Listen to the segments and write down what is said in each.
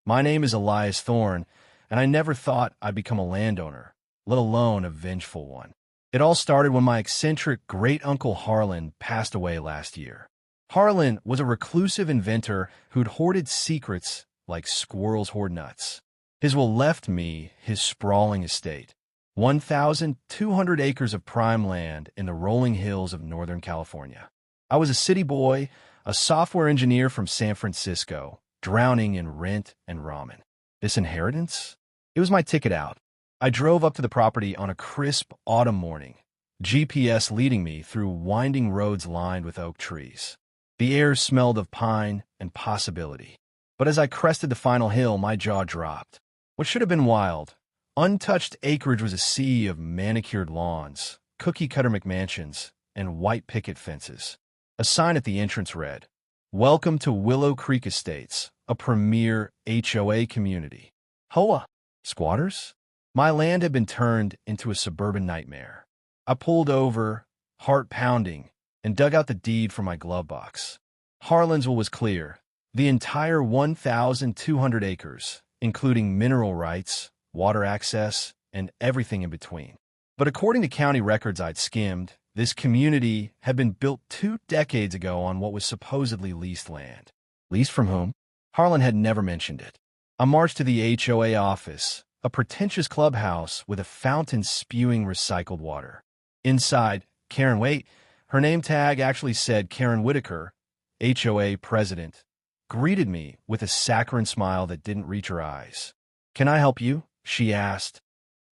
My name is Elias Thorne, and I never thought I'd become a landowner, let alone a vengeful one. It all started when my eccentric great-uncle Harlan passed away last year. Harlan was a reclusive inventor who'd hoarded secrets like squirrels hoard nuts. His will left me his sprawling estate, 1,200 acres of prime land in the rolling hills of Northern California. I was a city boy, a software engineer from San Francisco, drowning in rent and ramen. This inheritance? It was my ticket out. I drove up to the property on a crisp autumn morning, GPS leading me through winding roads lined with oak trees. The air smelled of pine and possibility. But as I crested the final hill, my jaw dropped. What should have been wild, untouched acreage was a sea of manicured lawns, cookie-cutter McMansions, and white picket fences. A sign at the entrance read, "Welcome to Willow Creek Estates, a premier HOA community." HOA? Squatters? My land had been turned into a suburban nightmare. I pulled over, heart pounding, and dug out the deed from my glove box. Harlan's will was clear. The entire 1,200 acres, including mineral rights, water access, and everything in between. But according to county records I'd skimmed, this community had been built 2 decades ago on what was supposedly leased land. Leased from whom? Harlan had never mentioned it. I marched to the HOA office, a pretentious clubhouse with a fountain spewing recycled water. Inside, Karen Waite, her name tag actually said Karen Whitaker, HOA president, greeted me with a saccharine smile that didn't reach her eyes. "Can I help you?" she asked,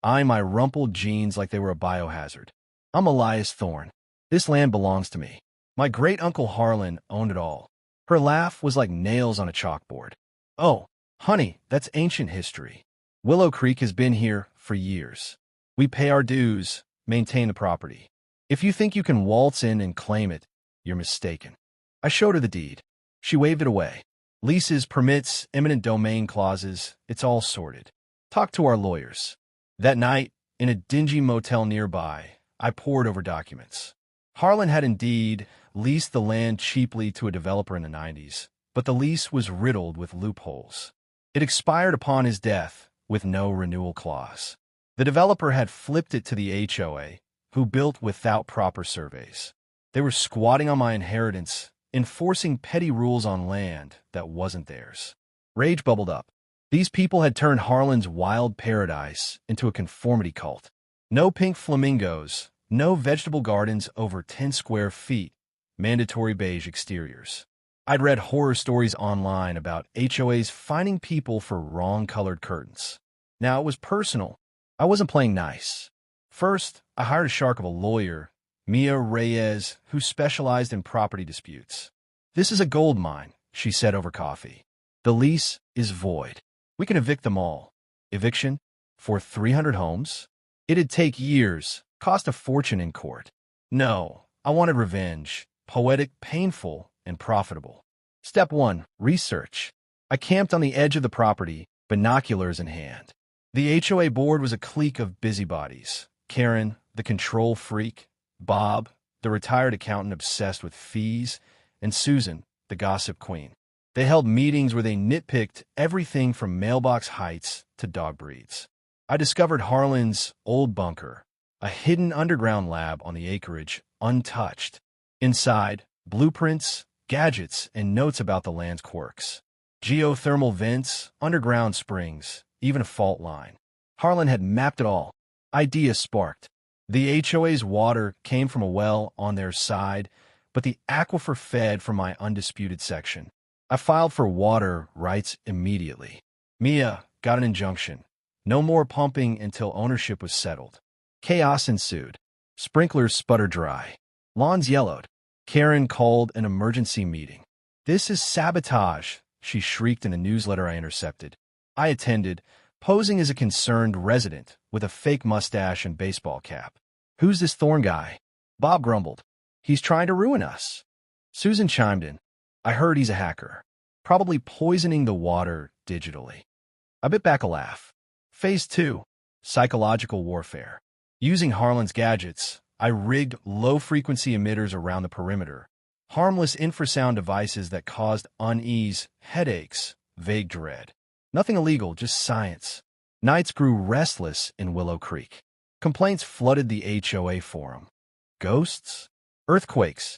eyeing my rumpled jeans like they were a biohazard. "I'm Elias Thorne. This land belongs to me. My great-uncle Harlan owned it all." Her laugh was like nails on a chalkboard. "Oh, honey, that's ancient history. Willow Creek has been here for years. We pay our dues, maintain the property. If you think you can waltz in and claim it, you're mistaken." I showed her the deed. She waved it away. Leases, permits, eminent domain clauses, it's all sorted. Talk to our lawyers. That night, in a dingy motel nearby, I pored over documents. Harlan had indeed leased the land cheaply to a developer in the 90s, but the lease was riddled with loopholes. It expired upon his death, with no renewal clause. The developer had flipped it to the HOA, who built without proper surveys. They were squatting on my inheritance, enforcing petty rules on land that wasn't theirs. Rage bubbled up. These people had turned Harlan's wild paradise into a conformity cult. No pink flamingos, no vegetable gardens over 10 square feet, mandatory beige exteriors. I'd read horror stories online about HOAs fining people for wrong-colored curtains. Now, it was personal. I wasn't playing nice. First, I hired a shark of a lawyer, Mia Reyes, who specialized in property disputes. "This is a gold mine," she said over coffee. "The lease is void. We can evict them all." Eviction? For 300 homes? It'd take years, cost a fortune in court. No, I wanted revenge. Poetic, painful, and profitable. Step 1. Research. I camped on the edge of the property, binoculars in hand. The HOA board was a clique of busybodies. Karen, the control freak, Bob, the retired accountant obsessed with fees, and Susan, the gossip queen. They held meetings where they nitpicked everything from mailbox heights to dog breeds. I discovered Harlan's old bunker, a hidden underground lab on the acreage, untouched. Inside, blueprints, gadgets, and notes about the land's quirks. Geothermal vents, underground springs, even a fault line. Harlan had mapped it all. Ideas sparked. The HOA's water came from a well on their side, but the aquifer fed from my undisputed section. I filed for water rights immediately. Mia got an injunction. No more pumping until ownership was settled. Chaos ensued. Sprinklers sputtered dry. Lawns yellowed. Karen called an emergency meeting. "This is sabotage," she shrieked in a newsletter I intercepted. I attended, posing as a concerned resident with a fake mustache and baseball cap. "Who's this Thorne guy?" Bob grumbled. "He's trying to ruin us." Susan chimed in. "I heard he's a hacker, probably poisoning the water digitally." I bit back a laugh. Phase 2. Psychological warfare. Using Harlan's gadgets, I rigged low-frequency emitters around the perimeter, harmless infrasound devices that caused unease, headaches, vague dread. Nothing illegal, just science. Nights grew restless in Willow Creek. Complaints flooded the HOA forum. Ghosts? Earthquakes?